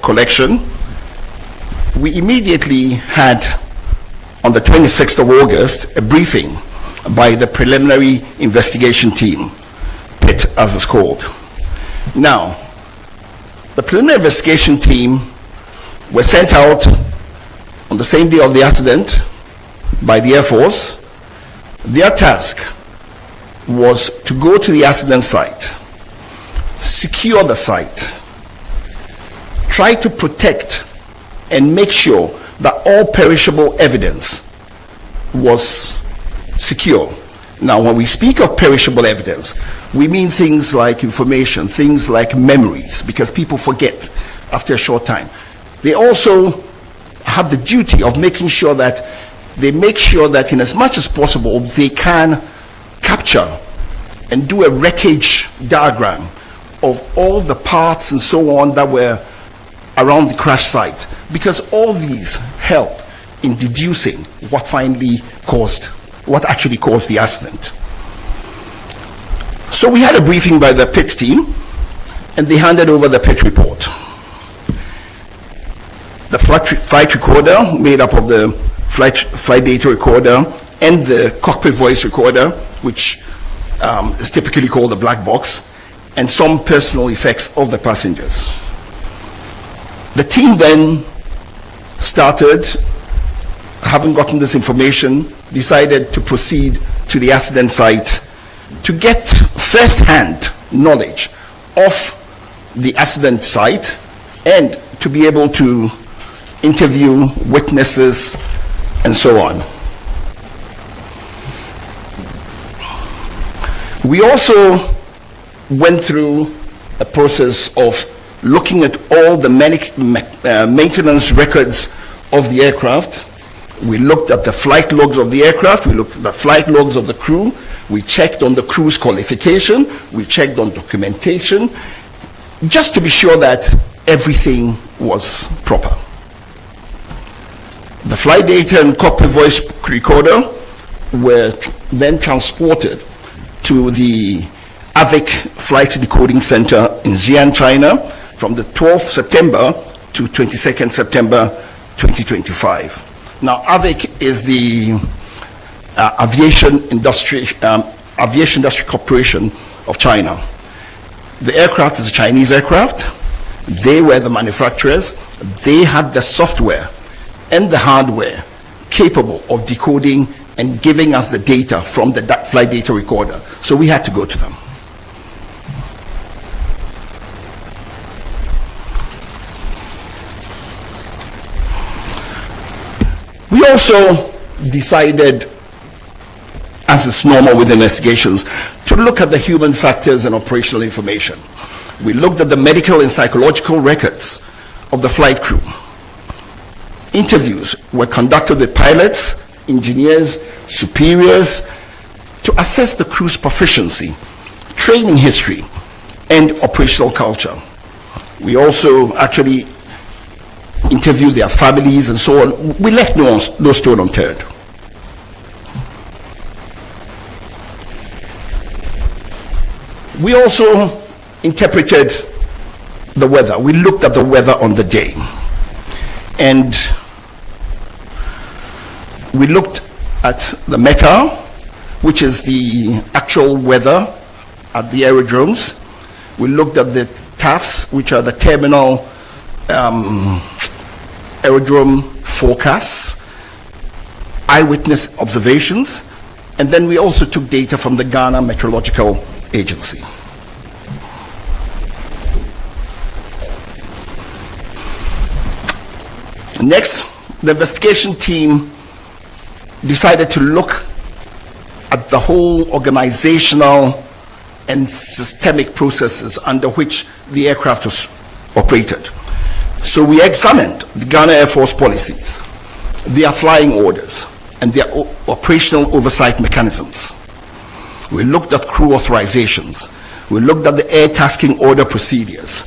collection, we immediately had, on the 26th of August, a briefing by the preliminary investigation team, PIT as it's called. Now, the preliminary investigation team were sent out on the same day of the accident by the Air Force. Their task was to go to the accident site, secure the site, try to protect and make sure that all perishable evidence was secure. Now, when we speak of perishable evidence, we mean things like information, things like memories, because people forget after a short time. They also have the duty of making sure that in as much as possible they can capture and do a wreckage diagram of all the parts and so on that were around the crash site, because all these help in deducing what actually caused the accident. So we had a briefing by the PIT team, and they handed over the PIT report. The flight recorder, made up of the flight data recorder and the cockpit voice recorder, which is typically called the black box, and some personal effects of the passengers. The team then started, having gotten this information, decided to proceed to the accident site to get first-hand knowledge of the accident site and to be able to interview witnesses and so on. We also went through a process of looking at all the maintenance records of the aircraft. We looked at the flight logs of the aircraft, we looked at the flight logs of the crew, we checked on the crew's qualification, we checked on documentation, just to be sure that everything was proper. The flight data and cockpit voice recorder were then transported to the AVIC Flight Decoding Center in Xi'an, China, from the 12th September to 22nd September 2025. Now, AVIC is the Aviation Industry Corporation of China. The aircraft is a Chinese aircraft. They were the manufacturers. They had the software and the hardware capable of decoding and giving us the data from the flight data recorder. So we had to go to them. We also decided, as is normal with investigations, to look at the human factors and operational information. We looked at the medical and psychological records of the flight crew. Interviews were conducted with pilots, engineers, superiors to assess the crew's proficiency, training history, and operational culture. We also actually interviewed their families and so on. We left no stone unturned. We also interpreted the weather. We looked at the weather on the day. And we looked at the META, which is the actual weather at the aerodromes. We looked at the TAFs, which are the terminal aerodrome forecasts, eyewitness observations, and then we also took data from the Ghana Meteorological Agency. Next, the investigation team decided to look at the whole organizational and systemic processes under which the aircraft was operated. So we examined the Ghana Air Force policies, their flying orders, and their operational oversight mechanisms. We looked at crew authorizations. We looked at the air tasking order procedures.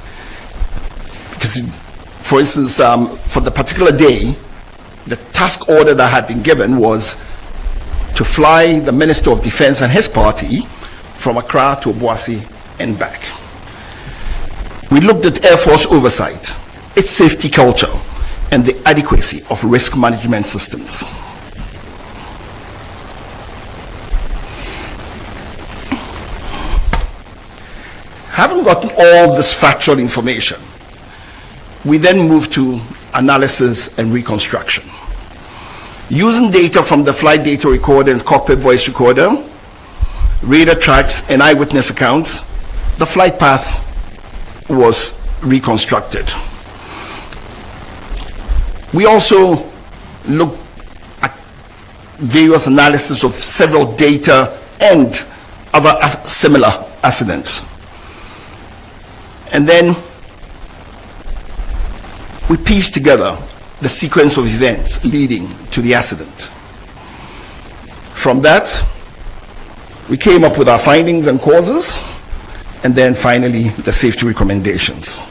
Because, for instance, for the particular day, the task order that had been given was to fly the Minister of Defense and his party from Accra to Obuasi and back. We looked at Air Force oversight. its safety culture, and the adequacy of risk management systems. Having gotten all this factual information, we then move to analysis and reconstruction. Using data from the flight data recorder and cockpit voice recorder, radar tracks, and eyewitness accounts, the flight path was reconstructed. We also looked at various analysis of several data and other similar accidents. And then we pieced together the sequence of events leading to the accident. From that, we came up with our findings and causes, and then finally the safety recommendations.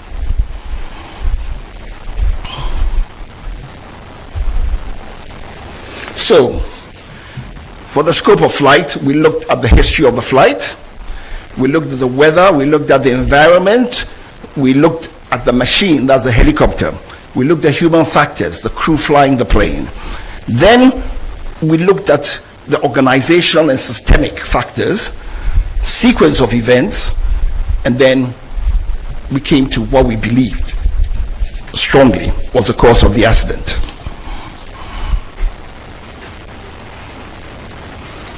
So, for the scope of flight, we looked at the history of the flight, we looked at the weather, we looked at the environment, we looked at the machine, that's the helicopter, we looked at human factors, the crew flying the plane. Then we looked at the organizational and systemic factors, sequence of events, and then we came to what we believed strongly was the cause of the accident.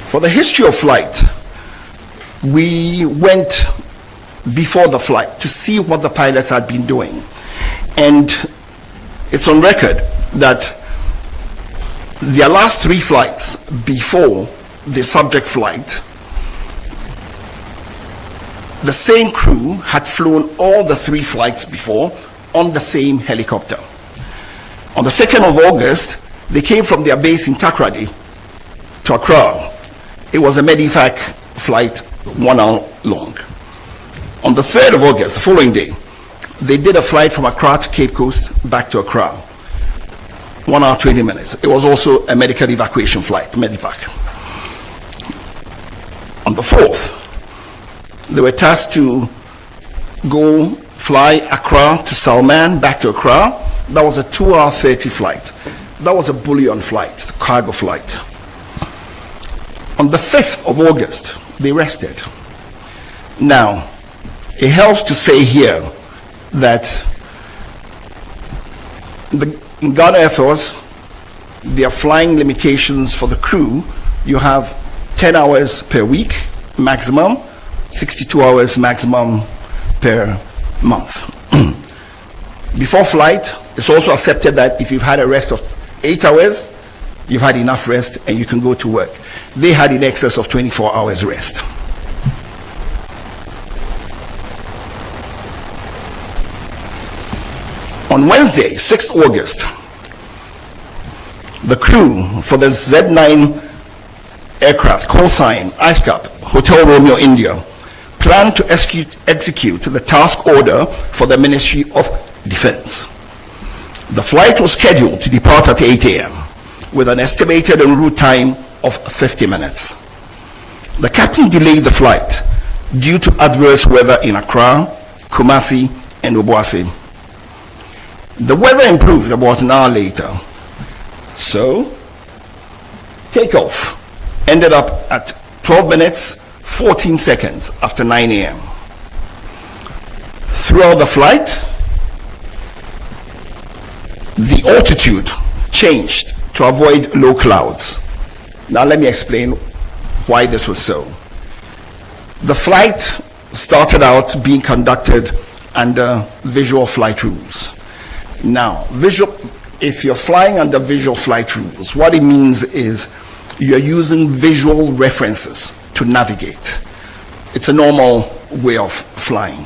For the history of flight, we went before the flight to see what the pilots had been doing. And it's on record that their last 3 flights before the subject flight, the same crew had flown all the 3 flights before on the same helicopter. On the 2nd of August, they came from their base in Takoradi to Accra. It was a Medivac flight, 1 hour long. On the 3rd of August, the following day, they did a flight from Accra to Cape Coast, back to Accra. 1 hour, 20 minutes. It was also a medical evacuation flight, Medivac. On the 4th, they were tasked to go fly Accra to Salman, back to Accra. That was a 2 hour 30 flight. That was a bullion flight, a cargo flight. On the 5th of August, they rested. Now, it helps to say here that in Ghana Air Force, there are flying limitations for the crew. You have 10 hours per week maximum, 62 hours maximum per month. Before flight, it's also accepted that if you've had a rest of 8 hours, you've had enough rest and you can go to work. They had in excess of 24 hours rest. On Wednesday, 6th August, the crew for the Z9 aircraft, call sign ISCAP, Hotel Romeo, India, planned to execute the task order for the Ministry of Defense. The flight was scheduled to depart at 8 a.m. with an estimated en route time of 50 minutes. The captain delayed the flight due to adverse weather in Accra, Kumasi, and Obuasi. The weather improved about an hour later, so takeoff ended up at 12 minutes 14 seconds after 9 a.m. Throughout the flight, the altitude changed to avoid low clouds. Now let me explain why this was so. The flight started out being conducted under visual flight rules. Now, if you're flying under visual flight rules, what it means is you're using visual references to navigate. It's a normal way of flying.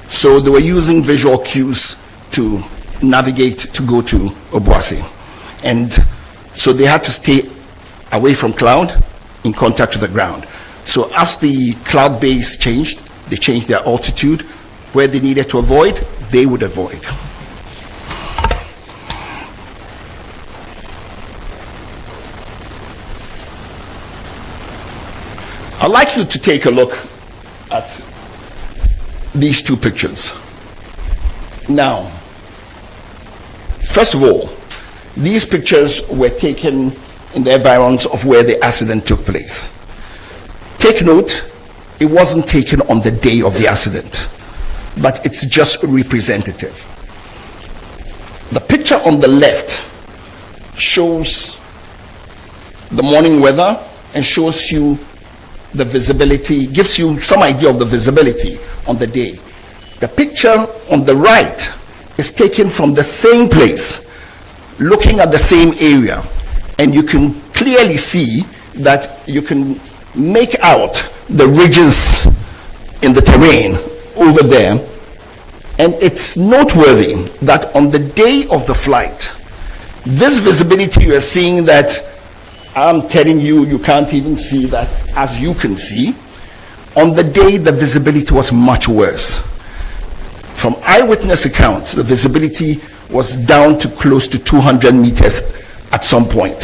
So they were using visual cues to navigate to go to Obuasi. And so they had to stay away from cloud, in contact with the ground. So as the cloud base changed, they changed their altitude. Where they needed to avoid, they would avoid. I'd like you to take a look at these 2 pictures. Now, First of all, these pictures were taken in the environs of where the accident took place. Take note, it wasn't taken on the day of the accident, but it's just representative. The picture on the left shows the morning weather and shows you the visibility, gives you some idea of the visibility on the day. The picture on the right is taken from the same place, looking at the same area, and you can clearly see that you can make out the ridges in the terrain over there. And it's noteworthy that on the day of the flight, this visibility you are seeing that I'm telling you, you can't even see that as you can see. On the day, the visibility was much worse. From eyewitness accounts, the visibility was down to close to 200 meters at some point.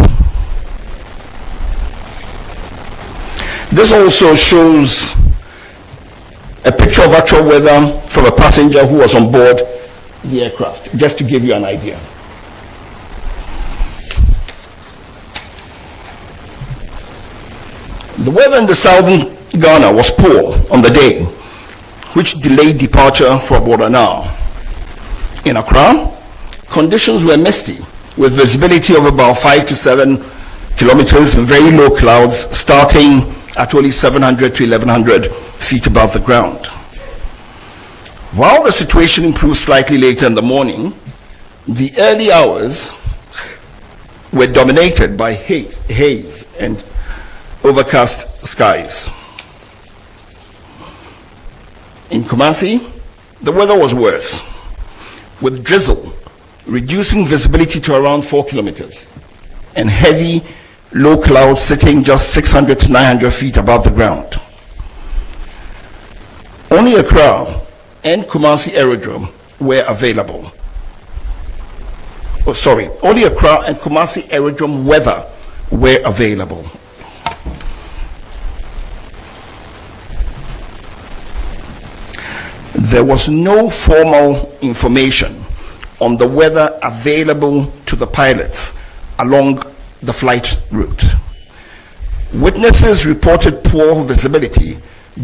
This also shows a picture of actual weather from a passenger who was on board the aircraft, just to give you an idea. The weather in the southern Ghana was poor on the day, which delayed departure for about an hour. In Accra, conditions were misty, with visibility of about 5 to 7 kilometers and very low clouds starting at only 700 to 1100 feet above the ground. While the situation improved slightly later in the morning, the early hours were dominated by haze and overcast skies. In Kumasi, the weather was worse, with drizzle reducing visibility to around 4 kilometers and heavy low clouds sitting just 600 to 900 feet above the ground. Only Accra and Kumasi Aerodrome were available. Only Accra and Kumasi Aerodrome weather were available. There was no formal information on the weather available to the pilots along the flight route. Witnesses reported poor visibility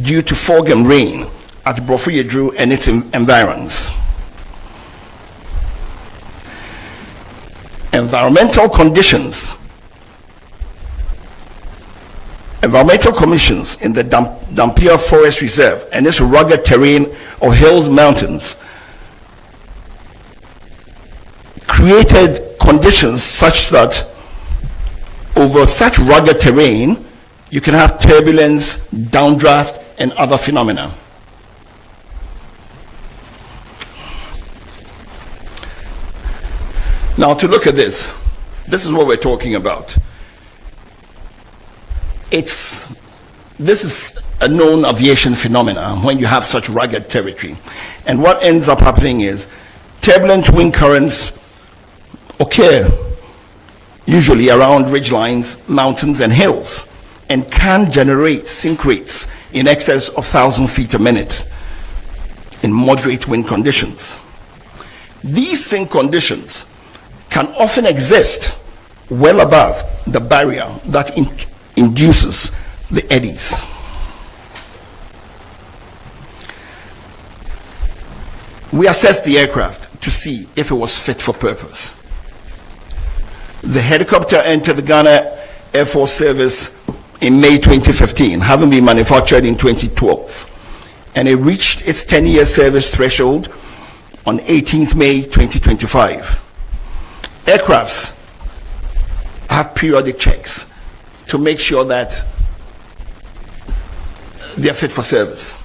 due to fog and rain at Brofuyedru and its environs. Environmental commissions in the Dampier Forest Reserve and its rugged terrain of hills, mountains, created conditions such that over such rugged terrain, you can have turbulence, downdraft, and other phenomena. Now, to look at this is what we're talking about. This is a known aviation phenomenon when you have such rugged territory. And what ends up happening is turbulent wind currents occur usually around ridgelines, mountains, and hills, and can generate sink rates in excess of 1,000 feet a minute in moderate wind conditions. These sink conditions can often exist well above the barrier that induces the eddies. We assessed the aircraft to see if it was fit for purpose. The helicopter entered the Ghana Air Force Service in May 2015, having been manufactured in 2012, and it reached its 10-year service threshold on 18th May 2025. Aircrafts have periodic checks to make sure that they are fit for service.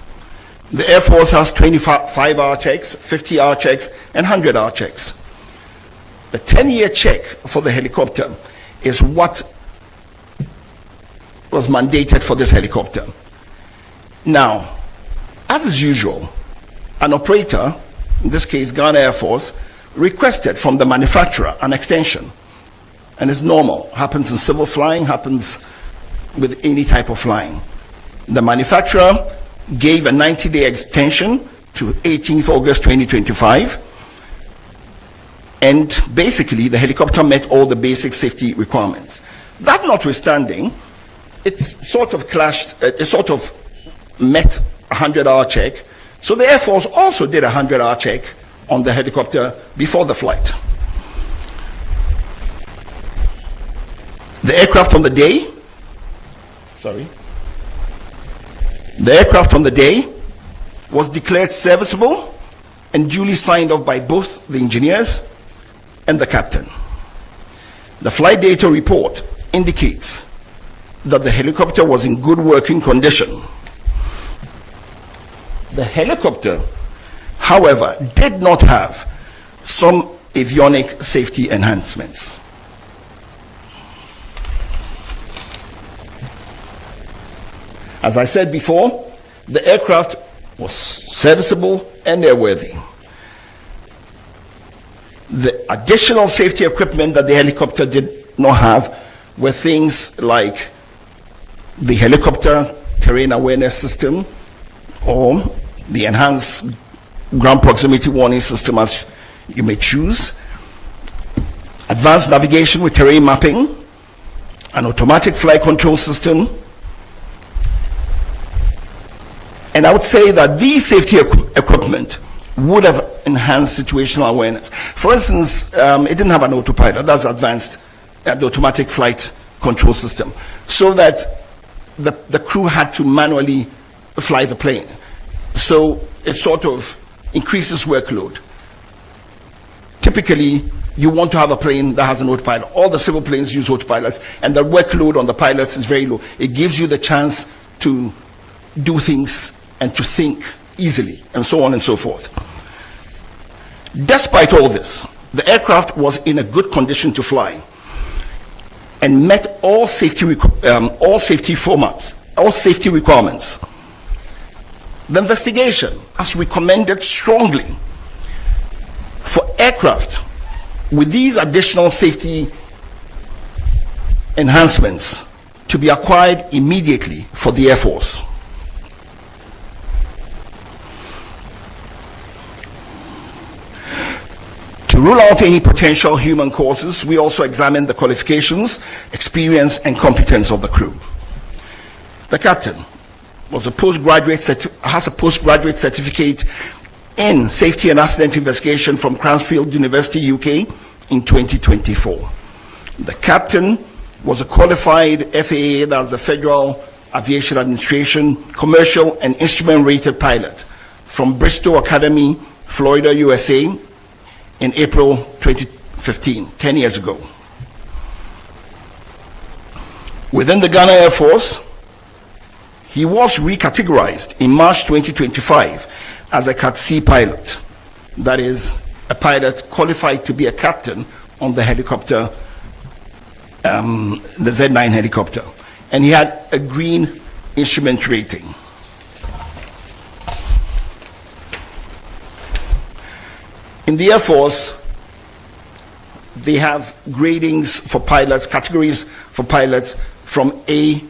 The Air Force has 25-hour checks, 50-hour checks, and 100-hour checks. The 10-year check for the helicopter is what was mandated for this helicopter. Now, as is usual, an operator, in this case Ghana Air Force, requested from the manufacturer an extension. And it's normal, happens in civil flying, happens with any type of flying. The manufacturer gave a 90-day extension to 18th August 2025. And basically, the helicopter met all the basic safety requirements. That notwithstanding, it sort of met a 100-hour check. So the Air Force also did a 100-hour check on the helicopter before the flight. The aircraft on the day, was declared serviceable and duly signed off by both the engineers and the captain. The flight data report indicates that the helicopter was in good working condition. The helicopter, however, did not have some avionic safety enhancements. As I said before, the aircraft was serviceable and airworthy. The additional safety equipment that the helicopter did not have were things like the helicopter terrain awareness system or the enhanced ground proximity warning system, as you may choose, advanced navigation with terrain mapping, an automatic flight control system. And I would say that these safety equipment would have enhanced situational awareness. For instance, it didn't have an autopilot. That's advanced, the automatic flight control system, so that the crew had to manually fly the plane. So it sort of increases workload. Typically, you want to have a plane that has an autopilot. All the civil planes use autopilots, and the workload on the pilots is very low. It gives you the chance to do things and to think easily, and so on and so forth. Despite all this, the aircraft was in a good condition to fly and met all safety requirements. The investigation has recommended strongly for aircraft with these additional safety enhancements to be acquired immediately for the Air Force. To rule out any potential human causes, we also examined the qualifications, experience, and competence of the crew. The captain has a postgraduate certificate in safety and accident investigation from Cranfield University, UK, in 2024. The captain was a qualified FAA, that's the Federal Aviation Administration, commercial and instrument rated pilot from Bristol Academy, Florida, USA, in April 2015, 10 years ago. Within the Ghana Air Force, he was recategorized in March 2025 as a Cat C pilot. That is, a pilot qualified to be a captain on the helicopter, the Z9 helicopter. And he had a green instrument rating. In the Air Force, they have gradings for pilots, categories for pilots from A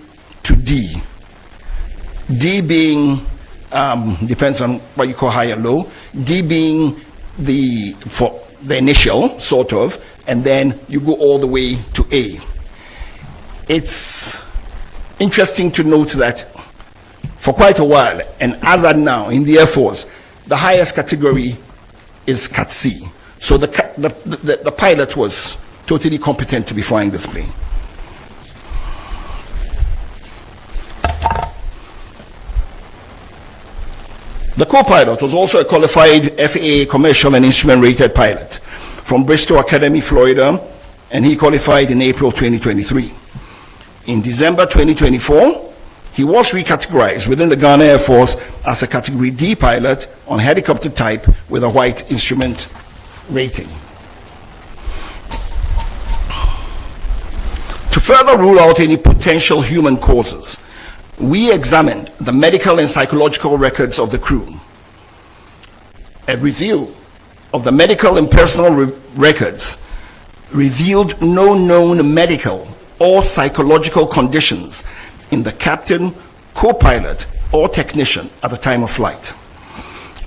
to D. D being, depends on what you call high and low, D being for the initial, sort of, and then you go all the way to A. It's interesting to note that for quite a while, and as at now in the Air Force, the highest category is Cat C. So the pilot was totally competent to be flying this plane. The co-pilot was also a qualified FAA commercial and instrument rated pilot from Bristol Academy, Florida, and he qualified in April 2023. In December 2024, he was recategorized within the Ghana Air Force as a Category D pilot on helicopter type with a white instrument rating. To further rule out any potential human causes, we examined the medical and psychological records of the crew. A review of the medical and personal records revealed no known medical or psychological conditions in the captain, co-pilot, or technician at the time of flight.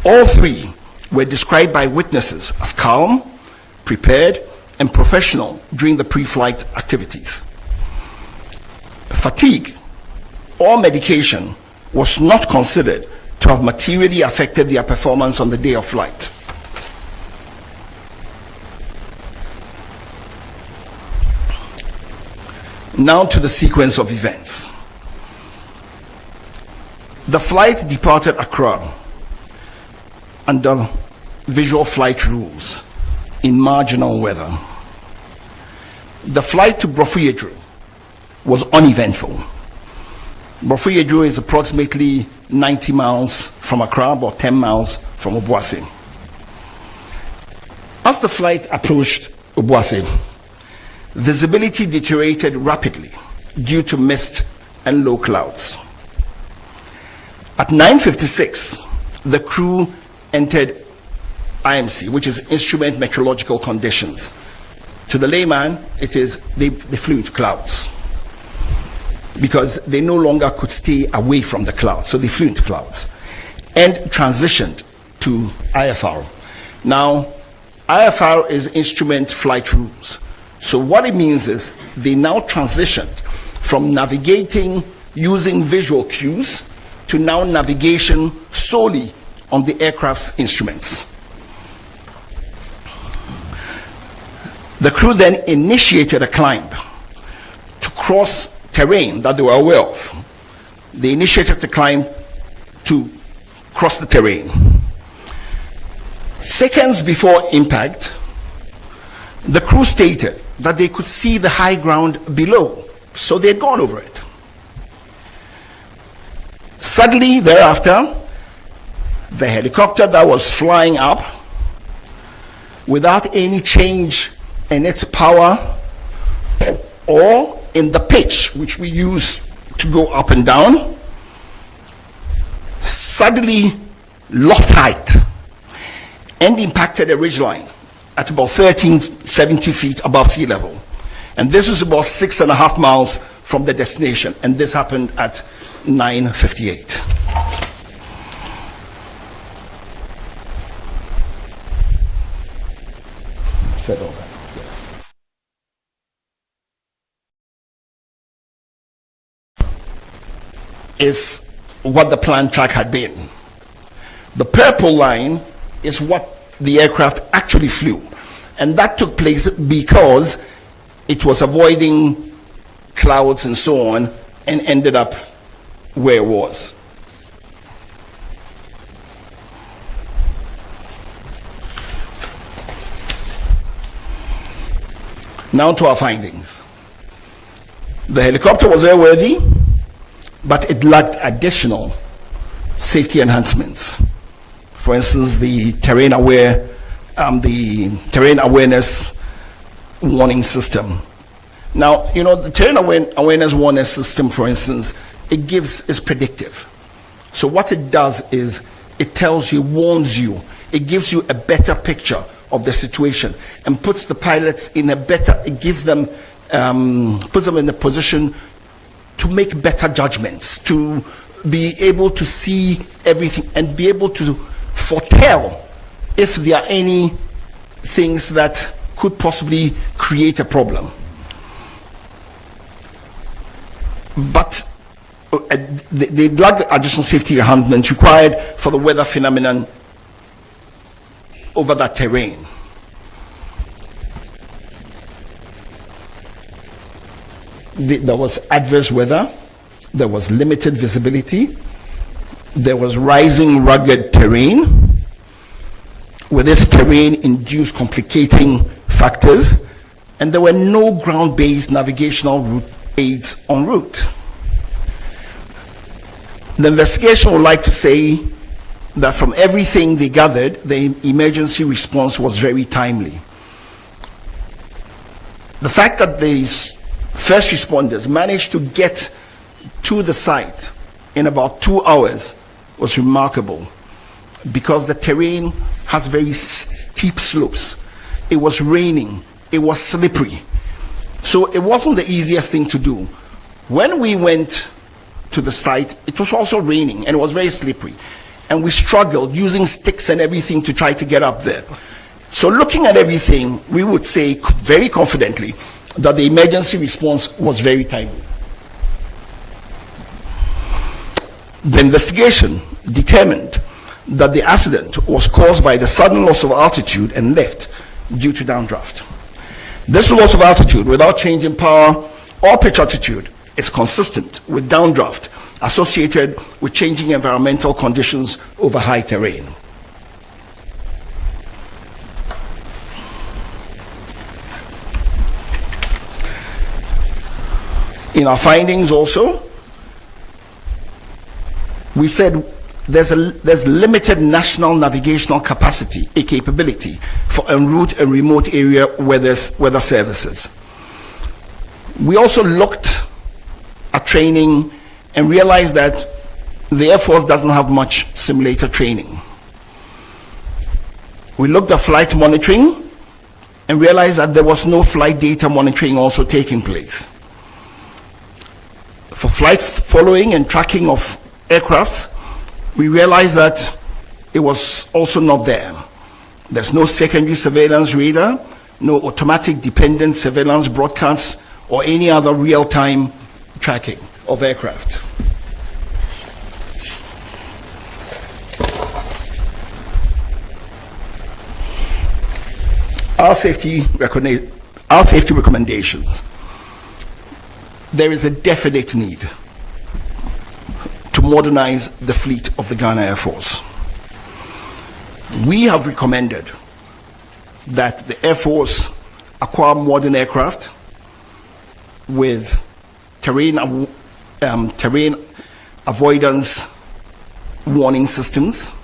All three were described by witnesses as calm, prepared, and professional during the pre-flight activities. Fatigue or medication was not considered to have materially affected their performance on the day of flight. Now to the sequence of events. The flight departed Accra under visual flight rules in marginal weather. The flight to Brofuyedru was uneventful. Brofuyedru is approximately 90 miles from Accra, about 10 miles from Obuasi. As the flight approached Obuasi, visibility deteriorated rapidly due to mist and low clouds. At 9:56, the crew entered IMC, which is Instrument Meteorological Conditions. To the layman, it is they flew into clouds because they no longer could stay away from the clouds, so they flew into clouds and transitioned to IFR. Now, IFR is Instrument Flight Rules. So what it means is they now transitioned from navigating using visual cues to now navigation solely on the aircraft's instruments. The crew then initiated a climb to cross terrain that they were aware of. They initiated the climb to cross the terrain. Seconds before impact, the crew stated that they could see the high ground below, so they had gone over it. Suddenly thereafter, the helicopter that was flying up without any change in its power or in the pitch which we use to go up and down, suddenly lost height and impacted a ridgeline at about 1370 feet above sea level. And this was about 6.5 miles from the destination, and this happened at 9:58. Said all that. Is what the planned track had been. The purple line is what the aircraft actually flew, and that took place because it was avoiding clouds and so on and ended up where it was. Now to our findings. The helicopter was airworthy, but it lacked additional safety enhancements. For instance, the terrain awareness warning system. Now, you know, the terrain awareness warning system, for instance, is predictive. So what it does is it tells you, warns you, it gives you a better picture of the situation and puts the pilots in a better, it gives them, puts them in a position to make better judgments, to be able to see everything and be able to foretell if there are any things that could possibly create a problem. But they lack the additional safety enhancements required for the weather phenomenon over that terrain. There was adverse weather, there was limited visibility, there was rising rugged terrain, with this terrain induced complicating factors, and there were no ground-based navigational route aids en route. The investigation would like to say that from everything they gathered, the emergency response was very timely. The fact that the first responders managed to get to the site in about 2 hours was remarkable, because the terrain has very steep slopes. It was raining, it was slippery. So it wasn't the easiest thing to do. When we went to the site, it was also raining and it was very slippery. And we struggled using sticks and everything to try to get up there. So looking at everything, we would say very confidently that the emergency response was very timely. The investigation determined that the accident was caused by the sudden loss of altitude and lift due to downdraft. This loss of altitude without change in power or pitch altitude is consistent with downdraft associated with changing environmental conditions over high terrain. In our findings also, we said there's limited national navigational capacity, a capability for en route and remote area weather services. We also looked at training and realized that the Air Force doesn't have much simulator training. We looked at flight monitoring and realized that there was no flight data monitoring also taking place. For flight following and tracking of aircrafts, we realized that it was also not there. There's no secondary surveillance radar, no automatic dependent surveillance broadcasts, or any other real-time tracking of aircraft. Our safety recommendations. There is a definite need to modernize the fleet of the Ghana Air Force. We have recommended that the Air Force acquire modern aircraft with terrain avoidance warning systems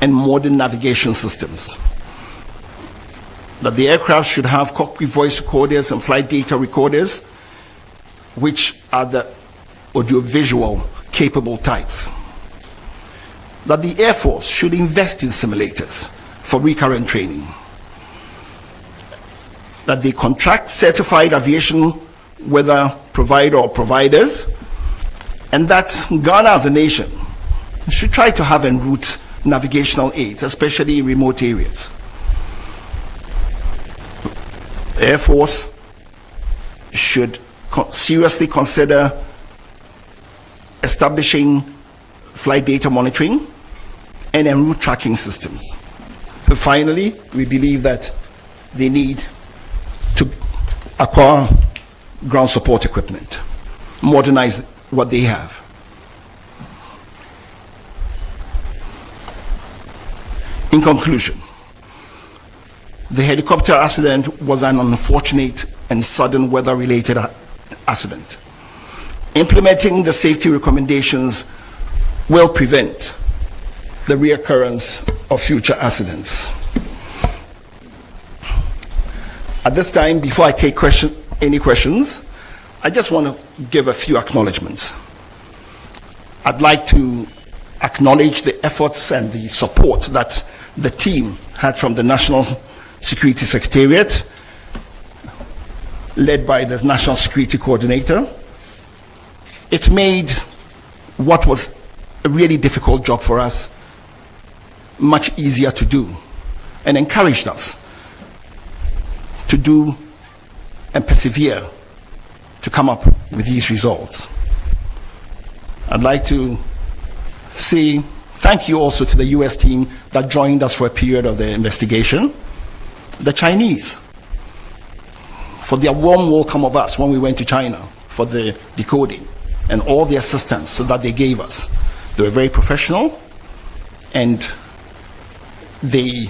and modern navigation systems. That the aircraft should have cockpit voice recorders and flight data recorders, which are the audiovisual capable types. That the Air Force should invest in simulators for recurrent training. That they contract certified aviation weather provider or providers, and that Ghana as a nation should try to have en route navigational aids, especially in remote areas. The Air Force should seriously consider establishing flight data monitoring and en route tracking systems. And finally, we believe that they need to acquire ground support equipment, modernize what they have. In conclusion, the helicopter accident was an unfortunate and sudden weather-related accident. Implementing the safety recommendations will prevent the reoccurrence of future accidents. At this time, before I take any questions, I just want to give a few acknowledgements. I'd like to acknowledge the efforts and the support that the team had from the National Security Secretariat, led by the National Security Coordinator. It made what was a really difficult job for us much easier to do, and encouraged us to do and persevere to come up with these results. I'd like to say thank you also to the US team that joined us for a period of the investigation, the Chinese, for their warm welcome of us when we went to China for the decoding, and all the assistance that they gave us. They were very professional, and they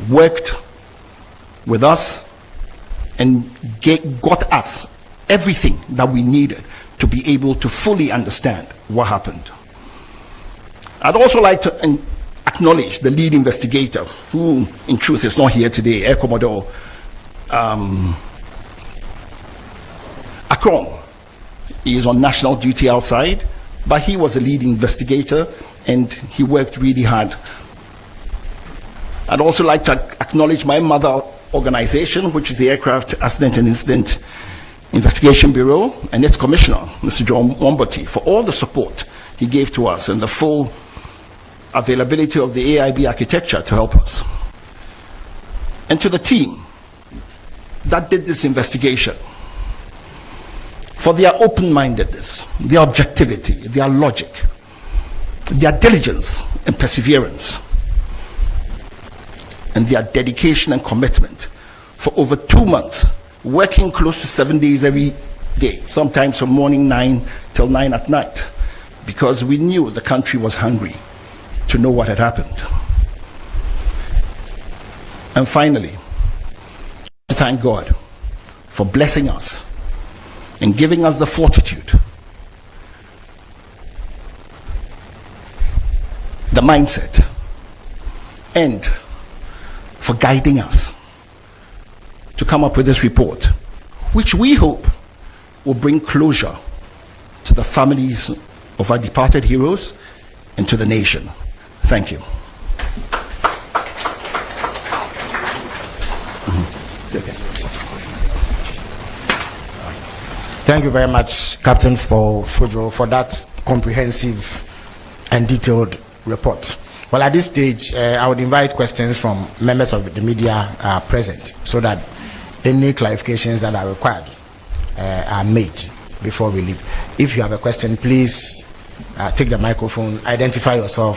worked with us and got us everything that we needed to be able to fully understand what happened. I'd also like to acknowledge the lead investigator, who in truth is not here today, Air Commodore Akron. He is on national duty outside, but he was a lead investigator and he worked really hard. I'd also like to acknowledge my mother organization, which is the Aircraft Accident and Incident Investigation Bureau, and its commissioner, Mr. John Wombati, for all the support he gave to us and the full availability of the AIB architecture to help us. and to the team that did this investigation for their open-mindedness, their objectivity, their logic, their diligence and perseverance, and their dedication and commitment for over 2 months, working close to 7 days every day, sometimes from morning 9 till 9 at night, because we knew the country was hungry to know what had happened. And finally, to thank God for blessing us and giving us the fortitude, the mindset, and for guiding us to come up with this report, which we hope will bring closure to the families of our departed heroes and to the nation. Thank you. Thank you very much, Captain Fujo, for that comprehensive and detailed report. Well, at this stage, I would invite questions from members of the media present, so that any clarifications that are required are made before we leave. If you have a question, please take the microphone, identify yourself.